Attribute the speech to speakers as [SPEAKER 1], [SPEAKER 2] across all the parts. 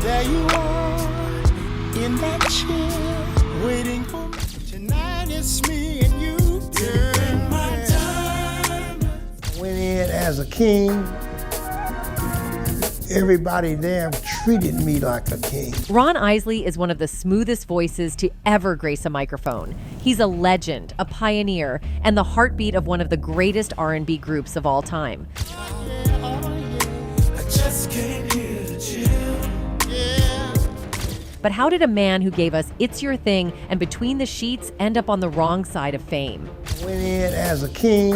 [SPEAKER 1] There you are in that chair, waiting for me. Tonight it's me and you, girl. My time. I went in as a king. Everybody there treated me like a king.
[SPEAKER 2] Ron Isley is one of the smoothest voices to ever grace a microphone. He's a legend, a pioneer, and the heartbeat of one of the greatest R&B groups of all time.
[SPEAKER 1] I just came here to chill. Yeah.
[SPEAKER 2] But how did a man who gave us It's Your Thing and Between the Sheets end up on the wrong side of fame?
[SPEAKER 1] I went in as a king.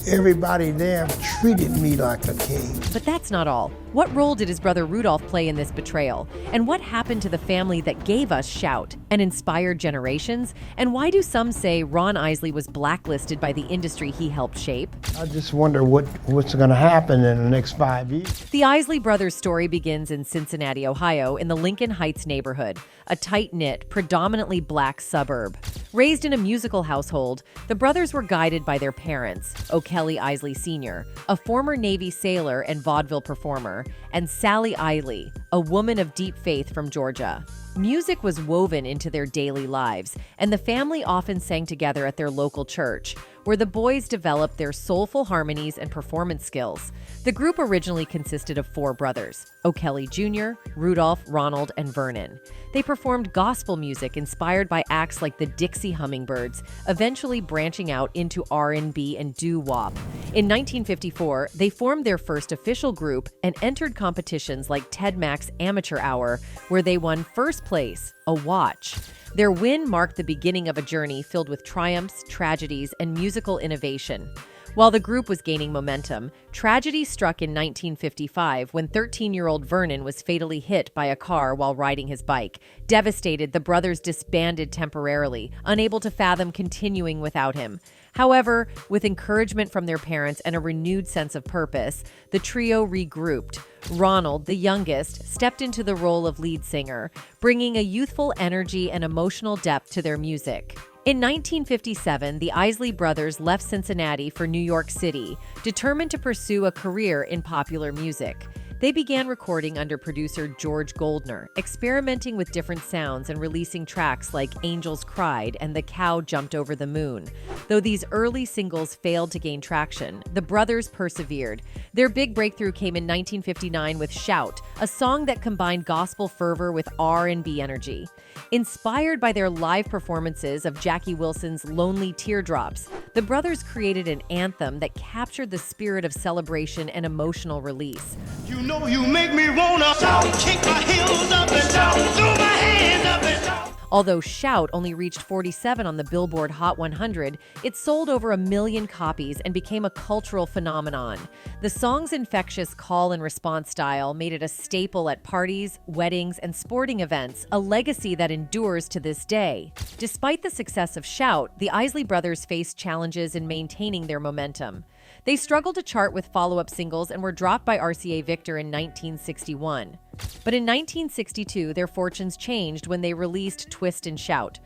[SPEAKER 1] Everybody there treated me like a king.
[SPEAKER 2] But that's not all. What role did his brother Rudolph play in this betrayal? And what happened to the family that gave us Shout and inspired generations? And why do some say Ron Isley was blacklisted by the industry he helped shape?
[SPEAKER 1] I just wonder what's going to happen in the next 5 years.
[SPEAKER 2] The Isley brothers' story begins in Cincinnati, Ohio, in the Lincoln Heights neighborhood, a tight-knit, predominantly black suburb. Raised in a musical household, the brothers were guided by their parents, O'Kelly Isley Sr., a former Navy sailor and vaudeville performer, and Sally Isley, a woman of deep faith from Georgia. Music was woven into their daily lives, and the family often sang together at their local church, where the boys developed their soulful harmonies and performance skills. The group originally consisted of 4 brothers, O'Kelly Jr., Rudolph, Ronald, and Vernon. They performed gospel music inspired by acts like the Dixie Hummingbirds, eventually branching out into R&B and doo-wop. In 1954, they formed their first official group and entered competitions like Ted Mack's Amateur Hour, where they won first place, a watch. Their win marked the beginning of a journey filled with triumphs, tragedies, and musical innovation. While the group was gaining momentum, tragedy struck in 1955 when 13-year-old Vernon was fatally hit by a car while riding his bike. Devastated, the brothers disbanded temporarily, unable to fathom continuing without him. However, with encouragement from their parents and a renewed sense of purpose, the trio regrouped. Ronald, the youngest, stepped into the role of lead singer, bringing a youthful energy and emotional depth to their music. In 1957, the Isley brothers left Cincinnati for New York City, determined to pursue a career in popular music. They began recording under producer George Goldner, experimenting with different sounds and releasing tracks like Angels Cried and The Cow Jumped Over the Moon. Though these early singles failed to gain traction, the brothers persevered. Their big breakthrough came in 1959 with Shout, a song that combined gospel fervor with R&B energy. Inspired by their live performances of Jackie Wilson's Lonely Teardrops, the brothers created an anthem that captured the spirit of celebration and emotional release.
[SPEAKER 1] You know you make me wanna shout, kick my heels up and down, throw my hands up and down.
[SPEAKER 2] Although Shout only reached 47 on the Billboard Hot 100, it sold over 1 million copies and became a cultural phenomenon. The song's infectious call and response style made it a staple at parties, weddings, and sporting events, a legacy that endures to this day. Despite the success of Shout, the Isley brothers faced challenges in maintaining their momentum. They struggled to chart with follow-up singles and were dropped by RCA Victor in 1961. But in 1962, their fortunes changed when they released Twist and Shout.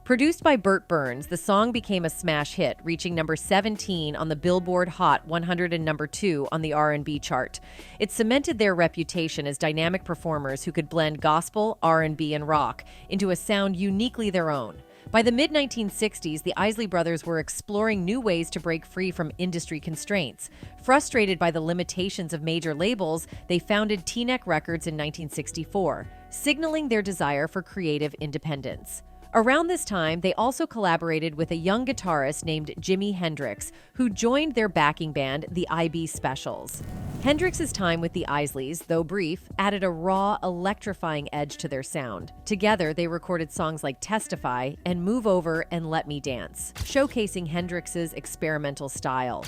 [SPEAKER 2] Produced by Burt Burns, the song became a smash hit, reaching number 17 on the Billboard Hot 100 and number 2 on the R&B chart. It cemented their reputation as dynamic performers who could blend gospel, R&B, and rock into a sound uniquely their own. By the mid-1960s, the Isley brothers were exploring new ways to break free from industry constraints. Frustrated by the limitations of major labels, they founded T-Neck Records in 1964, signaling their desire for creative independence. Around this time, they also collaborated with a young guitarist named Jimi Hendrix, who joined their backing band, the IB Specials. Hendrix's time with the Isleys, though brief, added a raw, electrifying edge to their sound. Together, they recorded songs like Testify and Move Over and Let Me Dance, showcasing Hendrix's experimental style.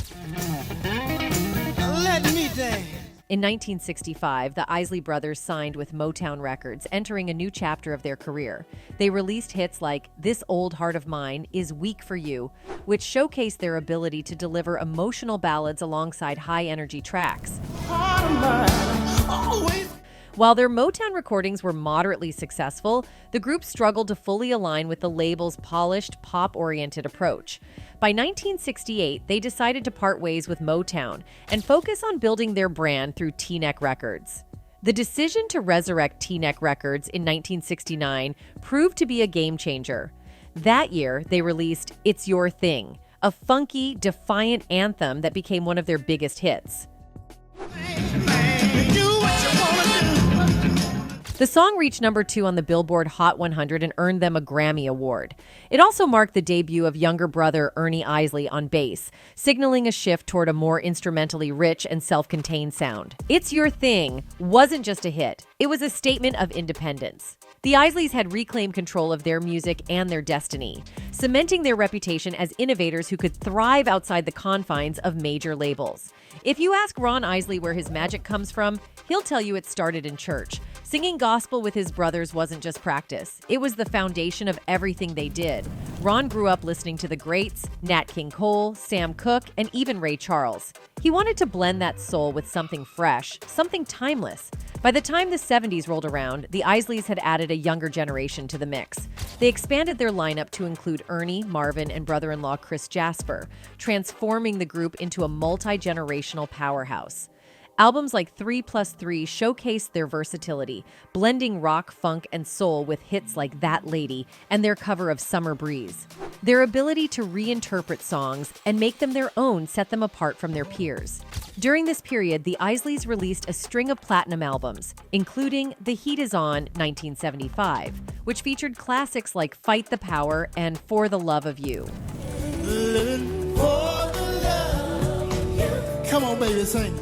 [SPEAKER 1] Let me dance.
[SPEAKER 2] In 1965, the Isley brothers signed with Motown Records, entering a new chapter of their career. They released hits like This Old Heart of Mine Is Weak for You, which showcased their ability to deliver emotional ballads alongside high-energy tracks.
[SPEAKER 1] Heart of mine, always.
[SPEAKER 2] While their Motown recordings were moderately successful, the group struggled to fully align with the label's polished, pop-oriented approach. By 1968, they decided to part ways with Motown and focus on building their brand through T-Neck Records. The decision to resurrect T-Neck Records in 1969 proved to be a game changer. That year, they released It's Your Thing, a funky, defiant anthem that became one of their biggest hits. The song reached number 2 on the Billboard Hot 100 and earned them a Grammy Award. It also marked the debut of younger brother Ernie Isley on bass, signaling a shift toward a more instrumentally rich and self-contained sound. It's Your Thing wasn't just a hit, it was a statement of independence. The Isleys had reclaimed control of their music and their destiny, cementing their reputation as innovators who could thrive outside the confines of major labels. If you ask Ron Isley where his magic comes from, he'll tell you it started in church. Singing gospel with his brothers wasn't just practice. It was the foundation of everything they did. Ron grew up listening to the greats, Nat King Cole, Sam Cooke, and even Ray Charles. He wanted to blend that soul with something fresh, something timeless. By the time the 70s rolled around, the Isleys had added a younger generation to the mix. They expanded their lineup to include Ernie, Marvin, and brother-in-law Chris Jasper, transforming the group into a multi-generational powerhouse. Albums like 3+3 showcased their versatility, blending rock, funk, and soul with hits like That Lady and their cover of Summer Breeze. Their ability to reinterpret songs and make them their own set them apart from their peers. During this period, the Isleys released a string of platinum albums, including The Heat Is On 1975, which featured classics like Fight the Power and For the Love of You.
[SPEAKER 1] Come on, baby, sing.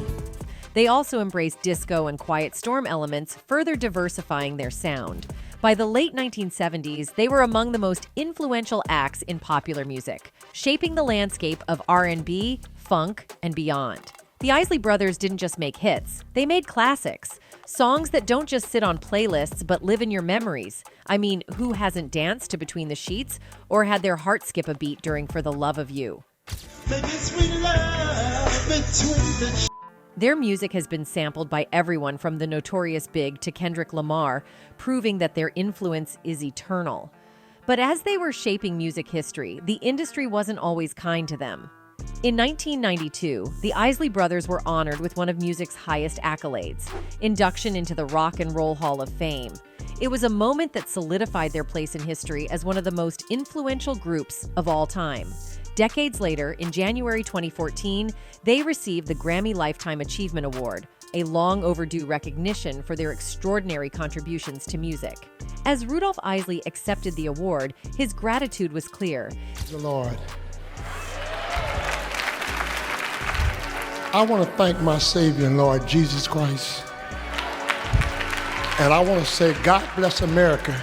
[SPEAKER 2] They also embraced disco and quiet storm elements, further diversifying their sound. By the late 1970s, they were among the most influential acts in popular music, shaping the landscape of R&B, funk, and beyond. The Isley Brothers didn't just make hits, they made classics. Songs that don't just sit on playlists but live in your memories. I mean, who hasn't danced to Between the Sheets or had their heart skip a beat during For the Love of You? Their music has been sampled by everyone from the Notorious Big to Kendrick Lamar, proving that their influence is eternal. But as they were shaping music history, the industry wasn't always kind to them. In 1992, the Isley Brothers were honored with one of music's highest accolades, induction into the Rock and Roll Hall of Fame. It was a moment that solidified their place in history as one of the most influential groups of all time. Decades later, in January 2014, they received the Grammy Lifetime Achievement Award, a long overdue recognition for their extraordinary contributions to music. As Rudolph Isley accepted the award, his gratitude was clear.
[SPEAKER 1] The Lord. I want to thank my Savior and Lord Jesus Christ. And I want to say, God bless America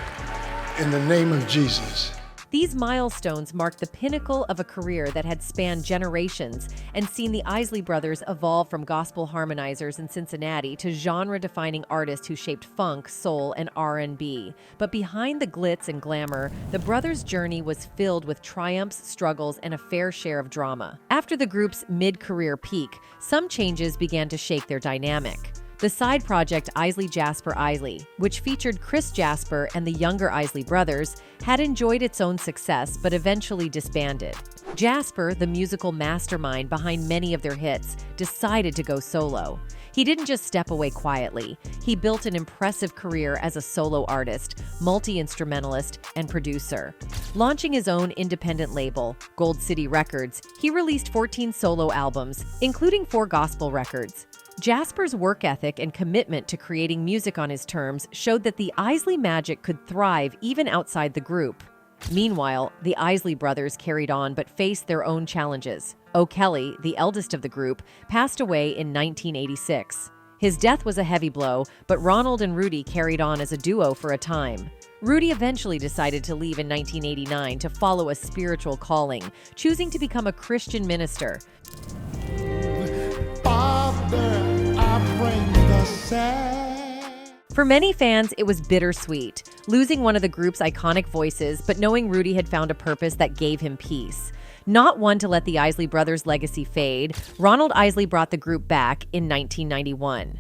[SPEAKER 1] in the name of Jesus.
[SPEAKER 2] These milestones marked the pinnacle of a career that had spanned generations and seen the Isley Brothers evolve from gospel harmonizers in Cincinnati to genre-defining artists who shaped funk, soul, and R&B. But behind the glitz and glamour, the brothers' journey was filled with triumphs, struggles, and a fair share of drama. After the group's mid-career peak, some changes began to shake their dynamic. The side project Isley Jasper Isley, which featured Chris Jasper and the younger Isley brothers, had enjoyed its own success but eventually disbanded. Jasper, the musical mastermind behind many of their hits, decided to go solo. He didn't just step away quietly. He built an impressive career as a solo artist, multi-instrumentalist, and producer. Launching his own independent label, Gold City Records, he released 14 solo albums, including 4 gospel records. Jasper's work ethic and commitment to creating music on his terms showed that the Isley magic could thrive even outside the group. Meanwhile, the Isley brothers carried on but faced their own challenges. O'Kelly, the eldest of the group, passed away in 1986. His death was a heavy blow, but Ronald and Rudy carried on as a duo for a time. Rudy eventually decided to leave in 1989 to follow a spiritual calling, choosing to become a Christian minister. For many fans, it was bittersweet, losing one of the group's iconic voices, but knowing Rudy had found a purpose that gave him peace. Not one to let the Isley brothers' legacy fade, Ronald Isley brought the group back in 1991.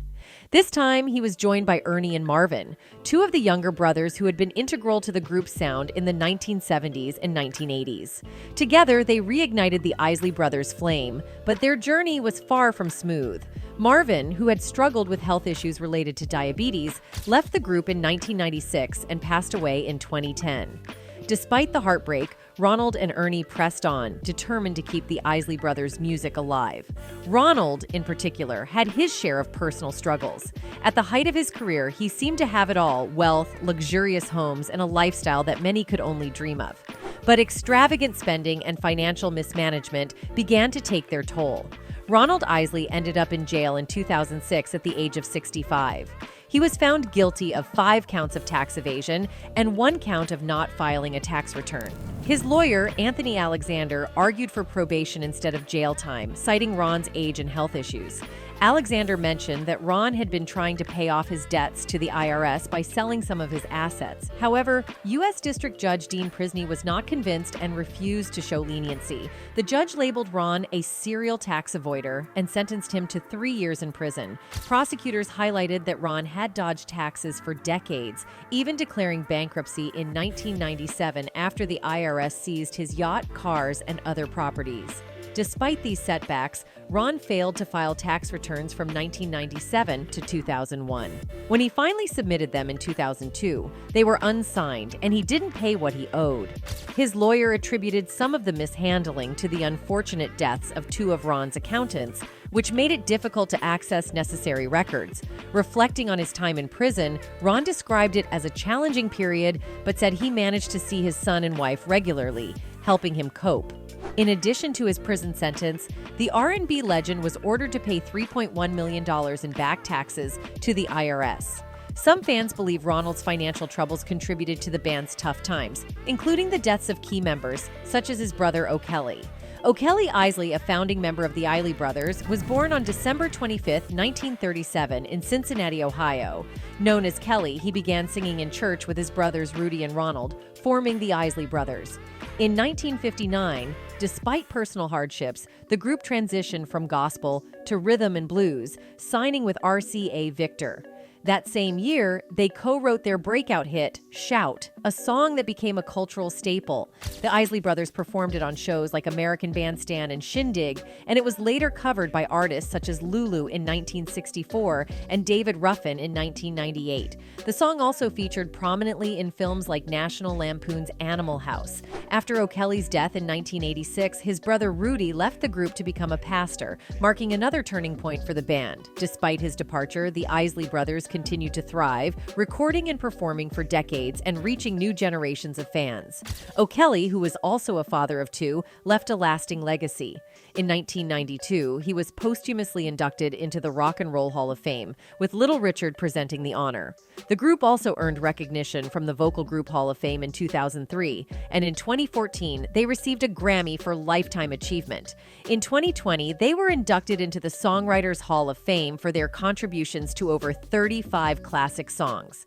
[SPEAKER 2] This time, he was joined by Ernie and Marvin, two of the younger brothers who had been integral to the group's sound in the 1970s and 1980s. Together, they reignited the Isley brothers' flame, but their journey was far from smooth. Marvin, who had struggled with health issues related to diabetes, left the group in 1996 and passed away in 2010. Despite the heartbreak, Ronald and Ernie pressed on, determined to keep the Isley brothers' music alive. Ronald, in particular, had his share of personal struggles. At the height of his career, he seemed to have it all: wealth, luxurious homes, and a lifestyle that many could only dream of. But extravagant spending and financial mismanagement began to take their toll. Ronald Isley ended up in jail in 2006 at the age of 65. He was found guilty of 5 counts of tax evasion and 1 count of not filing a tax return. His lawyer, Anthony Alexander, argued for probation instead of jail time, citing Ron's age and health issues. Alexander mentioned that Ron had been trying to pay off his debts to the IRS by selling some of his assets. However, U.S. District Judge Dean Prisney was not convinced and refused to show leniency. The judge labeled Ron a serial tax avoider and sentenced him to 3 years in prison. Prosecutors highlighted that Ron had dodged taxes for decades, even declaring bankruptcy in 1997 after the IRS seized his yacht, cars, and other properties. Despite these setbacks, Ron failed to file tax returns from 1997 to 2001. When he finally submitted them in 2002, they were unsigned, and he didn't pay what he owed. His lawyer attributed some of the mishandling to the unfortunate deaths of 2 of Ron's accountants, which made it difficult to access necessary records. Reflecting on his time in prison, Ron described it as a challenging period, but said he managed to see his son and wife regularly, helping him cope. In addition to his prison sentence, the R&B legend was ordered to pay $3.1 million in back taxes to the IRS. Some fans believe Ronald's financial troubles contributed to the band's tough times, including the deaths of key members, such as his brother O'Kelly. O'Kelly Isley, a founding member of the Isley Brothers, was born on December 25, 1937, in Cincinnati, Ohio. Known as Kelly, he began singing in church with his brothers Rudy and Ronald, forming the Isley Brothers. In 1959, despite personal hardships, the group transitioned from gospel to rhythm and blues, signing with RCA Victor. That same year, they co-wrote their breakout hit, Shout, a song that became a cultural staple. The Isley Brothers performed it on shows like American Bandstand and Shindig, and it was later covered by artists such as Lulu in 1964 and David Ruffin in 1998. The song also featured prominently in films like National Lampoon's Animal House. After O'Kelly's death in 1986, his brother Rudy left the group to become a pastor, marking another turning point for the band. Despite his departure, the Isley Brothers continued to thrive, recording and performing for decades and reaching new generations of fans. O'Kelly, who was also a father of 2, left a lasting legacy. In 1992, he was posthumously inducted into the Rock and Roll Hall of Fame, with Little Richard presenting the honor. The group also earned recognition from the Vocal Group Hall of Fame in 2003, and in 2014, they received a Grammy for Lifetime Achievement. In 2020, they were inducted into the Songwriters Hall of Fame for their contributions to over 35 classic songs.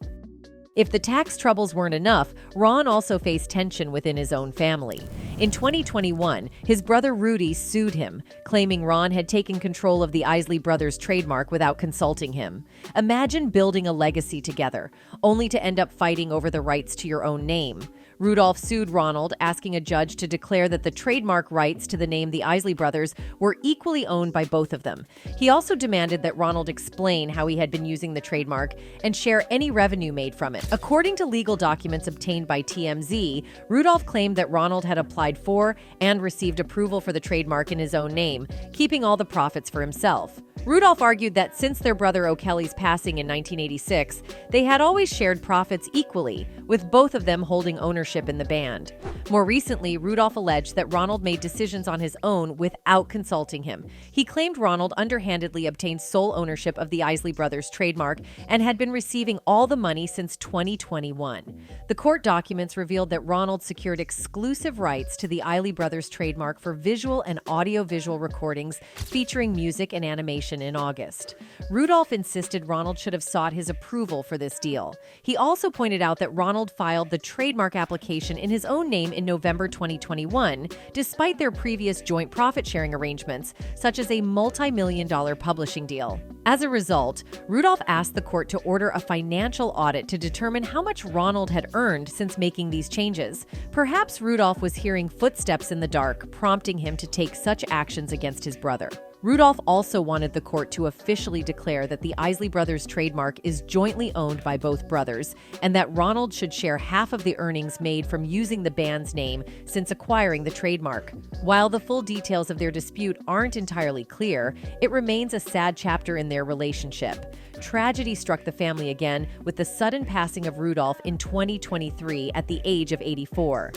[SPEAKER 2] If the tax troubles weren't enough, Ron also faced tension within his own family. In 2021, his brother Rudy sued him, claiming Ron had taken control of the Isley Brothers trademark without consulting him. Imagine building a legacy together, only to end up fighting over the rights to your own name. Rudolph sued Ronald, asking a judge to declare that the trademark rights to the name the Isley Brothers were equally owned by both of them. He also demanded that Ronald explain how he had been using the trademark and share any revenue made from it. According to legal documents obtained by TMZ, Rudolph claimed that Ronald had applied for and received approval for the trademark in his own name, keeping all the profits for himself. Rudolph argued that since their brother O'Kelly's passing in 1986, they had always shared profits equally, with both of them holding ownership in the band. More recently, Rudolph alleged that Ronald made decisions on his own without consulting him. He claimed Ronald underhandedly obtained sole ownership of the Isley Brothers trademark and had been receiving all the money since 2021. The court documents revealed that Ronald secured exclusive rights to the Isley Brothers trademark for visual and audio-visual recordings featuring music and animation. application in August. Rudolph insisted Ronald should have sought his approval for this deal. He also pointed out that Ronald filed the trademark application in his own name in November 2021, despite their previous joint profit-sharing arrangements, such as a multi-million-dollar publishing deal. As a result, Rudolph asked the court to order a financial audit to determine how much Ronald had earned since making these changes. Perhaps Rudolph was hearing footsteps in the dark, prompting him to take such actions against his brother. Rudolph also wanted the court to officially declare that the Isley Brothers trademark is jointly owned by both brothers, and that Ronald should share half of the earnings made from using the band's name since acquiring the trademark. While the full details of their dispute aren't entirely clear, it remains a sad chapter in their relationship. Tragedy struck the family again with the sudden passing of Rudolph in 2023 at the age of 84.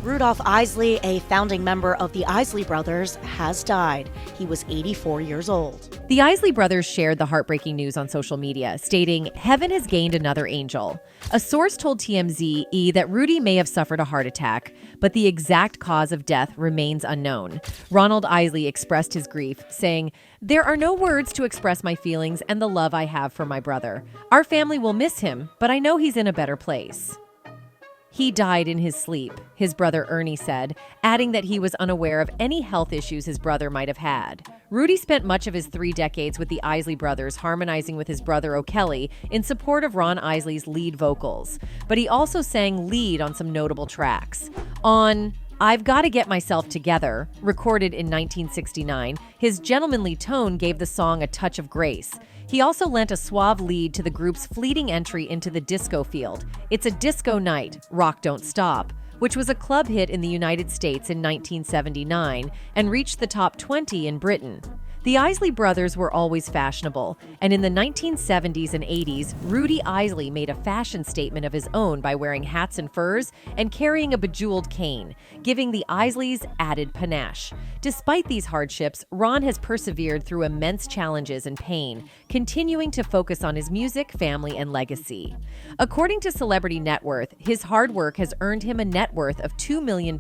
[SPEAKER 3] Rudolph Isley, a founding member of the Isley Brothers, has died. He was 84 years old.
[SPEAKER 2] The Isley Brothers shared the heartbreaking news on social media, stating, "Heaven has gained another angel." A source told TMZ that Rudy may have suffered a heart attack, but the exact cause of death remains unknown. Ronald Isley expressed his grief, saying, "There are no words to express my feelings and the love I have for my brother. Our family will miss him, but I know he's in a better place." He died in his sleep, his brother Ernie said, adding that he was unaware of any health issues his brother might have had. Rudy spent much of his 3 decades with the Isley Brothers, harmonizing with his brother O'Kelly in support of Ron Isley's lead vocals. But he also sang lead on some notable tracks. On "I've Gotta Get Myself Together," recorded in 1969, his gentlemanly tone gave the song a touch of grace. He also lent a suave lead to the group's fleeting entry into the disco field. It's a Disco Night, Rock Don't Stop, which was a club hit in the United States in 1979 and reached the top 20 in Britain. The Isley Brothers were always fashionable, and in the 1970s and 80s, Rudy Isley made a fashion statement of his own by wearing hats and furs and carrying a bejeweled cane, giving the Isleys added panache. Despite these hardships, Ron has persevered through immense challenges and pain, continuing to focus on his music, family, and legacy. According to Celebrity Net Worth, his hard work has earned him a net worth of $2 million.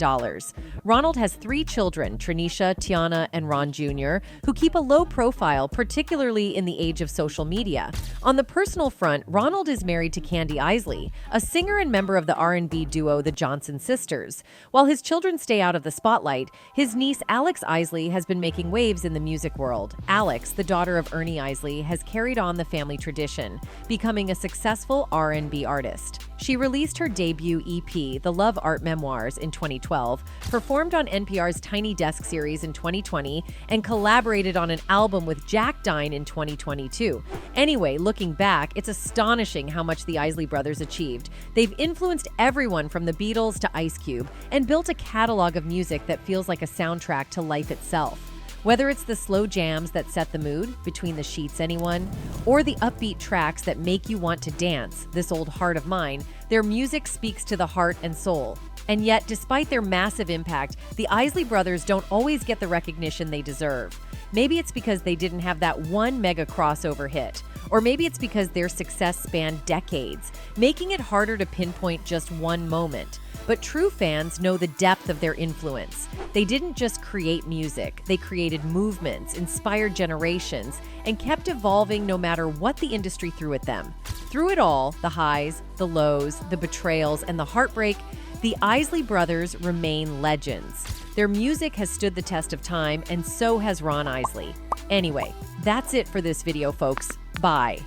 [SPEAKER 2] Ronald has 3 children, Trinisha, Tiana, and Ron Jr., who keep a low profile, particularly in the age of social media. On the personal front, Ronald is married to Candy Isley, a singer and member of the R&B duo the Johnson Sisters. While his children stay out of the spotlight, his niece Alex Isley has been making waves in the music world. Alex, the daughter of Ernie Isley, has carried on the family tradition, becoming a successful R&B artist. She released her debut EP, The Love Art Memoirs, in 2012, performed on NPR's Tiny Desk series in 2020, and collaborated on an album with Jack Dine in 2022. Anyway, looking back, it's astonishing how much the Isley Brothers achieved. They've influenced everyone from the Beatles to Ice Cube and built a catalog of music that feels like a soundtrack to life itself. Whether it's the slow jams that set the mood, Between the Sheets Anyone, or the upbeat tracks that make you want to dance, This Old Heart of Mine, their music speaks to the heart and soul. And yet, despite their massive impact, the Isley Brothers don't always get the recognition they deserve. Maybe it's because they didn't have that one mega crossover hit, or maybe it's because their success spanned decades, making it harder to pinpoint just one moment. But true fans know the depth of their influence. They didn't just create music, they created movements, inspired generations, and kept evolving no matter what the industry threw at them. Through it all, the highs, the lows, the betrayals, and the heartbreak, the Isley Brothers remain legends. Their music has stood the test of time, and so has Ron Isley. Anyway, that's it for this video, folks. Bye.